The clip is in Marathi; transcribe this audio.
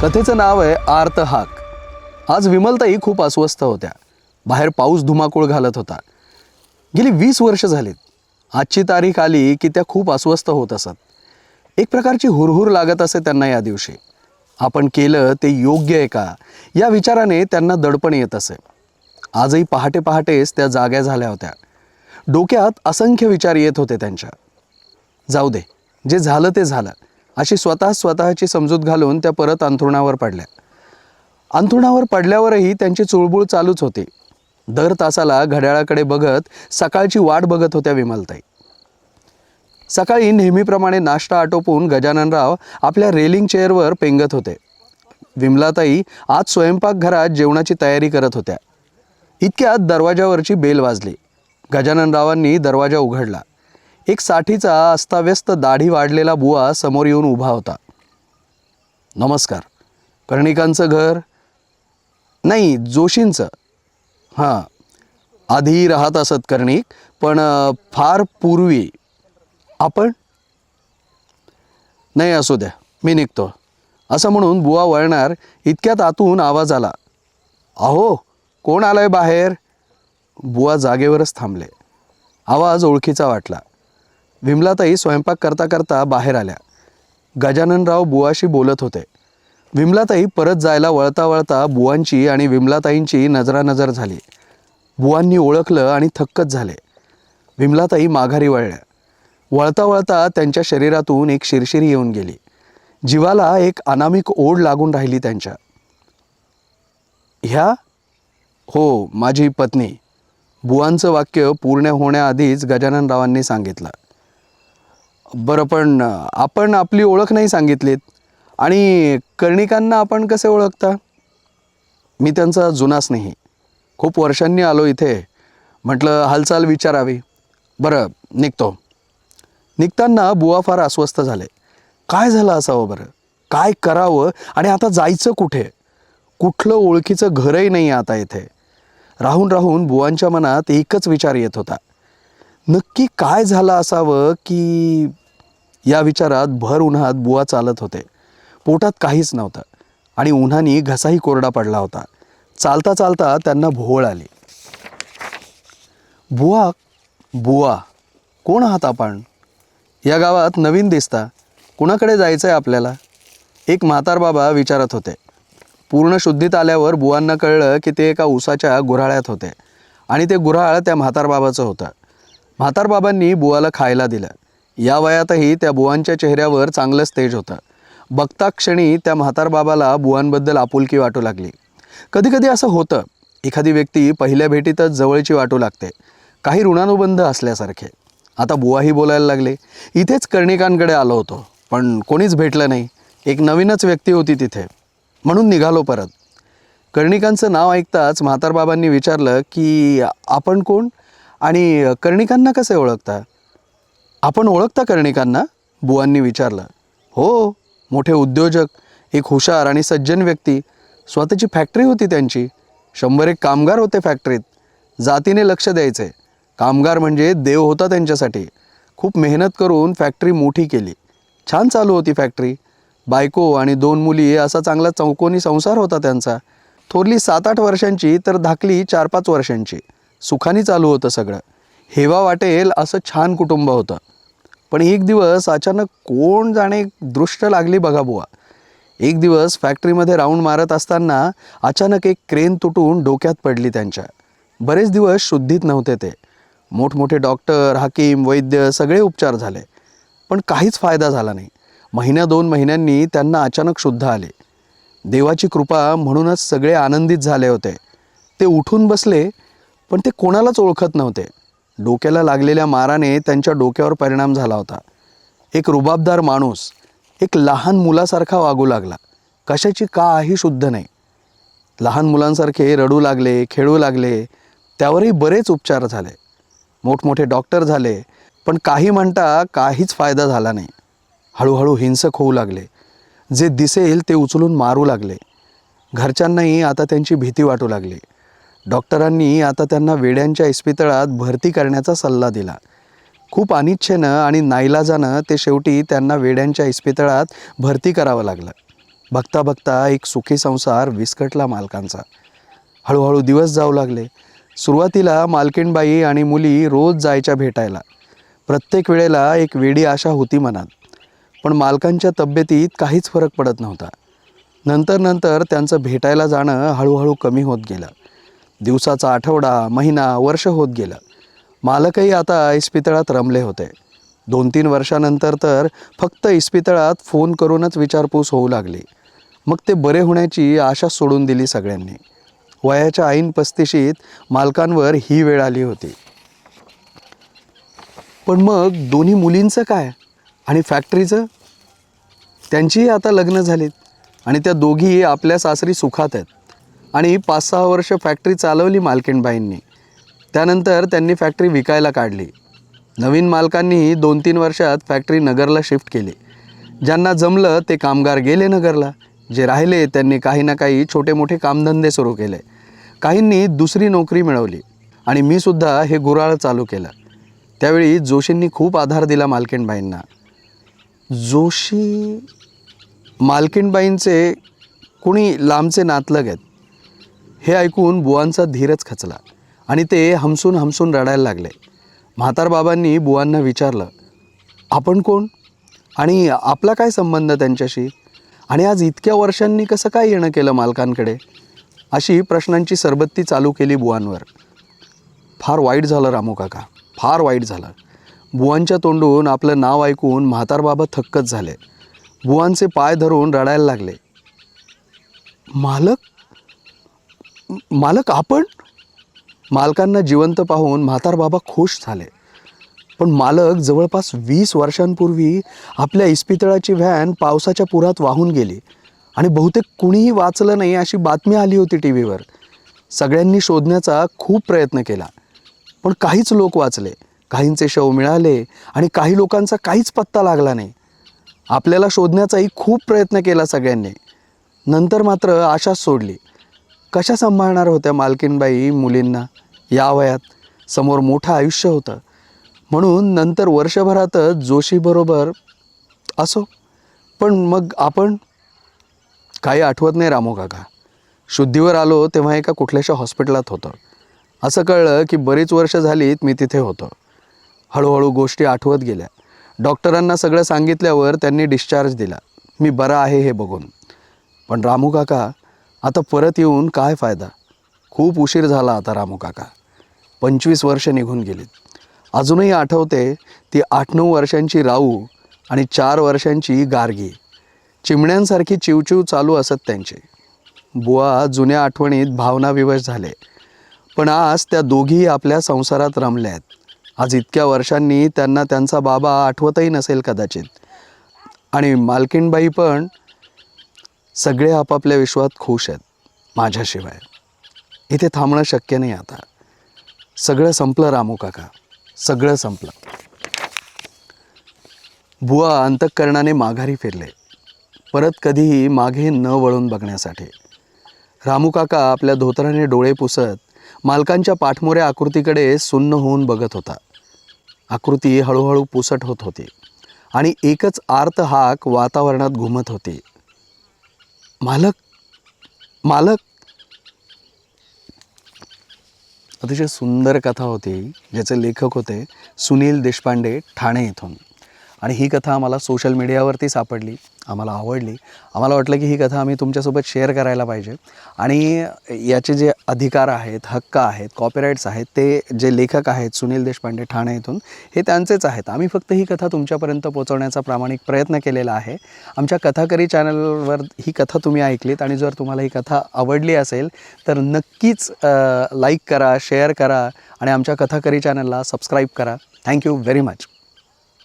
कथेचं नाव आहे आर्त हाक. आज विमलताई खूप अस्वस्थ होत्या. बाहेर पाऊस धुमाकूळ घालत होता. गेली 20 वर्ष झालीत. आजची तारीख आली की त्या खूप अस्वस्थ होत असत. एक प्रकारची हुरहुर लागत असे त्यांना या दिवशी. आपण केलं ते योग्य आहे का या विचाराने त्यांना दडपण येत असे. आजही पहाटे पहाटेच त्या जाग्या झाल्या होत्या. डोक्यात असंख्य विचार येत होते त्यांच्या. जाऊ दे, जे झालं ते झालं अशी स्वतःची समजूत घालून त्या परत अंथरुणावर पडल्या. अंथरुणावर पडल्यावरही त्यांची चुळबुळ चालूच होती. दर तासाला घड्याळाकडे बघत सकाळची वाट बघत होत्या विमलताई. सकाळी नेहमीप्रमाणे नाश्ता आटोपून गजाननराव आपल्या रेलिंग चेअरवर पेंगत होते. विमलाताई आज स्वयंपाकघरात जेवणाची तयारी करत होत्या. इतक्यात दरवाजावरची बेल वाजली. गजाननरावांनी दरवाजा उघडला. एक साठीचा अस्ताव्यस्त दाढी वाढलेला बुवा समोर येऊन उभा होता. नमस्कार. कर्णिकांचं घर? नाही, जोशींचं. हां, आधी राहत असत कर्णिक, पण फार पूर्वी. आपण? नाही, असू द्या, मी निघतो. असं म्हणून बुवा वळणार इतक्यात आतून आवाज आला. अहो, कोण आलंय बाहेर? बुवा जागेवरच थांबले. आवाज ओळखीचा वाटला. विमलाताई स्वयंपाक करता करता बाहेर आल्या. गजाननराव बुवाशी बोलत होते. विमलाताई परत जायला वळता वळता बुवांची आणि विमलाताईंची नजरानजर झाली. बुवांनी ओळखलं आणि थक्कच झाले. विमलाताई माघारी वळल्या. वळता वळता त्यांच्या शरीरातून एक शिरशिरी येऊन गेली. जीवाला एक अनामिक ओढ लागून राहिली त्यांच्या. ह्या? हो, माझी पत्नी. बुवांचं वाक्य पूर्ण होण्याआधीच गजाननरावांनी सांगितलं. बरं, पण आपण आपली ओळख नाही सांगितलीत. आणि कर्णिकांना आपण कसे ओळखता? मी त्यांचा जुना स्नेही. खूप वर्षांनी आलो इथे. म्हटलं हालचाल विचारावी. बरं, निघतो. निघताना बुवा फार अस्वस्थ झाले. काय झालं असावं बरं? काय करावं? आणि आता जायचं कुठे? कुठलं ओळखीचं घरही नाही आता इथे. राहून राहून बुवांच्या मनात एकच विचार येत होता. नक्की काय झालं असावं की... या विचारात भर उन्हात बुवा चालत होते. पोटात काहीच नव्हतं आणि उन्हाने घसाही कोरडा पडला होता. चालता चालता त्यांना भोवळ आली. बुवा, बुवा, कोण आहात आपण? या गावात नवीन दिसता. कुणाकडे जायचं आहे आपल्याला? एक म्हातार बाबा विचारत होते. पूर्ण शुद्धीत आल्यावर बुवांना कळलं की ते एका उसाच्या गुऱ्हाळ्यात होते आणि ते गुऱ्हाळ त्या म्हातारबाबाचं होतं. म्हातारबाबांनी बुवाला खायला दिलं. या वयातही त्या बुवांच्या चेहऱ्यावर चांगलंच तेज होतं. बघता क्षणी त्या म्हातारबाबाला बुवांबद्दल आपुलकी वाटू लागली. कधीकधी असं होतं, एखादी व्यक्ती पहिल्या भेटीतच जवळची वाटू लागते, काही ऋणानुबंध असल्यासारखे. आता बुवाही बोलायला लागले. इथेच कर्णिकांकडे आलो होतो, पण कोणीच भेटलं नाही. एक नवीनच व्यक्ती होती तिथे, म्हणून निघालो परत. कर्णिकांचं नाव ऐकताच म्हातारबाबांनी विचारलं की आपण कोण आणि कर्णिकांना कसे ओळखता? आपण ओळखता कर्णिकांना? बुवांनी विचारलं. हो, मोठे उद्योजक, एक हुशार आणि सज्जन व्यक्ती. स्वतःची फॅक्टरी होती त्यांची. 100 कामगार होते फॅक्टरीत. जातीने लक्ष द्यायचे. कामगार म्हणजे देव होता त्यांच्यासाठी. खूप मेहनत करून फॅक्टरी मोठी केली. छान चालू होती फॅक्टरी. बायको आणि 2 मुली असा चांगला चौकोनी संसार होता त्यांचा. थोरली 7-8 वर्षांची तर धाकली 4-5 वर्षांची. सुखाने चालू होतं सगळं. हेवा वाटेल असं छान कुटुंब होतं. पण एक दिवस अचानक कोण जाणे दृष्ट लागली बघा बुवा. एक दिवस फॅक्टरीमध्ये राऊंड मारत असताना अचानक एक क्रेन तुटून डोक्यात पडली त्यांच्या. बरेच दिवस शुद्धीत नव्हते ते. मोठमोठे डॉक्टर, हाकीम, वैद्य सगळे उपचार झाले, पण काहीच फायदा झाला नाही. 1-2 महिन्यांनी त्यांना अचानक शुद्ध आले. देवाची कृपा म्हणूनच सगळे आनंदित झाले होते. ते उठून बसले, पण ते कोणालाच ओळखत नव्हते. डोक्याला लागलेल्या माराने त्यांच्या डोक्यावर परिणाम झाला होता. एक रुबाबदार माणूस एक लहान मुलासारखा वागू लागला. कशाची काही शुद्ध नाही. लहान मुलांसारखे रडू लागले, खेळू लागले. त्यावरही बरेच उपचार झाले. मोठमोठे डॉक्टर झाले, पण काही म्हणता काहीच फायदा झाला नाही. हळूहळू हिंसक होऊ लागले. जे दिसेल ते उचलून मारू लागले. घरच्यांनाही आता त्यांची भीती वाटू लागली. डॉक्टरांनी आता त्यांना वेड्यांच्या इस्पितळात भरती करण्याचा सल्ला दिला. खूप अनिच्छेनं आणि नाईलाजानं ते शेवटी त्यांना वेड्यांच्या इस्पितळात भरती करावं लागलं. बघता बघता एक सुखी संसार विस्कटला मालकांचा. हळूहळू दिवस जाऊ लागले. सुरुवातीला मालकीणबाई आणि मुली रोज जायच्या भेटायला. प्रत्येक वेळेला एक वेडी आशा होती मनात. पण मालकांच्या तब्येतीत काहीच फरक पडत नव्हता. नंतर त्यांचं भेटायला जाणं हळूहळू कमी होत गेलं. दिवसाचा आठवडा, महिना, वर्ष होत गेलं. मालकही आता इस्पितळात रमले होते. 2-3 वर्षानंतर तर फक्त इस्पितळात फोन करूनच विचारपूस होऊ लागली. मग ते बरे होण्याची आशा सोडून दिली सगळ्यांनी. वयाच्या ऐन 35शीत मालकांवर ही वेळ आली होती. पण मग दोन्ही मुलींचं काय आणि फॅक्टरीचं? त्यांचीही आता लग्न झालीत आणि त्या दोघी आपल्या सासरी सुखात आहेत. आणि 5-6 वर्ष फॅक्टरी चालवली मालकीणबाईंनी. त्यानंतर त्यांनी फॅक्टरी विकायला काढली. नवीन मालकांनीही 2-3 वर्षात फॅक्टरी नगरला शिफ्ट केली. ज्यांना जमलं ते कामगार गेले नगरला. जे राहिले त्यांनी काही ना काही छोटे मोठे कामधंदे सुरू केले. काहींनी दुसरी नोकरी मिळवली आणि मी सुद्धा हे गुऱ्हाळ चालू केलं. त्यावेळी जोशींनी खूप आधार दिला मालकीणबाईंना. जोशी मालकीणबाईंचे कोणी लांबचे नातलग आहेत. हे ऐकून बुवांचा धीरच खचला आणि ते हमसून रडायला लागले. म्हातारबाबांनी बुवांना विचारलं, आपण कोण आणि आपला काय संबंध त्यांच्याशी, आणि आज इतक्या वर्षांनी कसं काय येणं केलं मालकांकडे? अशी प्रश्नांची सरबत्ती चालू केली बुवांवर. फार वाईट झालं रामू काका, फार वाईट झालं. बुवांच्या तोंडून आपलं नाव ऐकून म्हातारबाबा थक्कच झाले. बुवांचे पाय धरून रडायला लागले. मालक आपण? मालकांना जिवंत पाहून म्हातारबाबा खुश झाले. पण मालक जवळपास 20 वर्षांपूर्वी आपल्या इस्पितळाची व्हॅन पावसाच्या पुरात वाहून गेली आणि बहुतेक कुणीही वाचलं नाही अशी बातमी आली होती टीव्हीवर. सगळ्यांनी शोधण्याचा खूप प्रयत्न केला, पण काहीच लोक वाचले. काहींचे शव मिळाले आणि काही लोकांचा काहीच पत्ता लागला नाही. आपल्याला शोधण्याचाही खूप प्रयत्न केला सगळ्यांनी. नंतर मात्र आशाच सोडली. कशा सांभाळणार होत्या मालकीणबाई मुलींना या वयात? समोर मोठं आयुष्य होतं. म्हणून नंतर वर्षभरातच जोशीबरोबर असो. पण मग आपण? काही आठवत नाही रामू काका. शुद्धीवर आलो तेव्हा एका कुठल्याशा हॉस्पिटलात होतं. असं कळलं की बरीच वर्ष झालीत मी तिथे होतो. हळूहळू गोष्टी आठवत गेल्या. डॉक्टरांना सगळं सांगितल्यावर त्यांनी डिस्चार्ज दिला. मी बरा आहे हे बघून. पण रामू काका, आता परत येऊन काय फायदा? खूप उशीर झाला आता रामू काका. 25 वर्ष निघून गेलीत. अजूनही आठवते ती 8-9 वर्षांची राऊ आणि 4 वर्षांची गार्गी. चिमण्यांसारखी चिवचिव चालू असत त्यांची. बुवा जुन्या आठवणीत भावनाविवश झाले. पण आज त्या दोघीही आपल्या संसारात रमल्या आहेत. आज इतक्या वर्षांनी त्यांना त्यांचा बाबा आठवतही नसेल कदाचित. आणि मालकीणबाई पण. सगळे आपापल्या विश्वात खुश आहेत माझ्याशिवाय. इथे थांबणं शक्य नाही आता. सगळं संपलं रामू काका, सगळं संपलं. बुवा अंतःकरणाने माघारी फिरले, परत कधीही मागे न वळून बघण्यासाठी. रामू काका आपल्या धोतराने डोळे पुसत मालकांच्या पाठमोऱ्या आकृतीकडे सुन्न होऊन बघत होता. आकृती हळूहळू पुसट होत होती आणि एकच आर्त हाक वातावरणात घुमत होती. मालक, मालक. अतिशय सुंदर कथा होती, ज्याचे लेखक होते सुनील देशपांडे, ठाणे इथून. आणि ही कथा आम्हाला सोशल मीडियावरती सापडली, आम्हाला आवडली. आम्हाला वाटलं की ही कथा आम्ही तुमच्यासोबत शेअर करायला पाहिजे. आणि याचे जे अधिकार आहेत, हक्क आहेत, कॉपीराईट्स आहेत, ते जे लेखक आहेत सुनील देशपांडे, ठाणे इथून, हे त्यांचेच आहेत. आम्ही फक्त ही कथा तुमच्यापर्यंत पोहोचवण्याचा प्रामाणिक प्रयत्न केलेला आहे. आमच्या कथाकरी चॅनलवर ही कथा तुम्ही ऐकलीत आणि जर तुम्हाला ही कथा आवडली असेल तर नक्कीच लाईक करा, शेअर करा आणि आमच्या कथाकरी चॅनलला सबस्क्राईब करा. Thank you very much.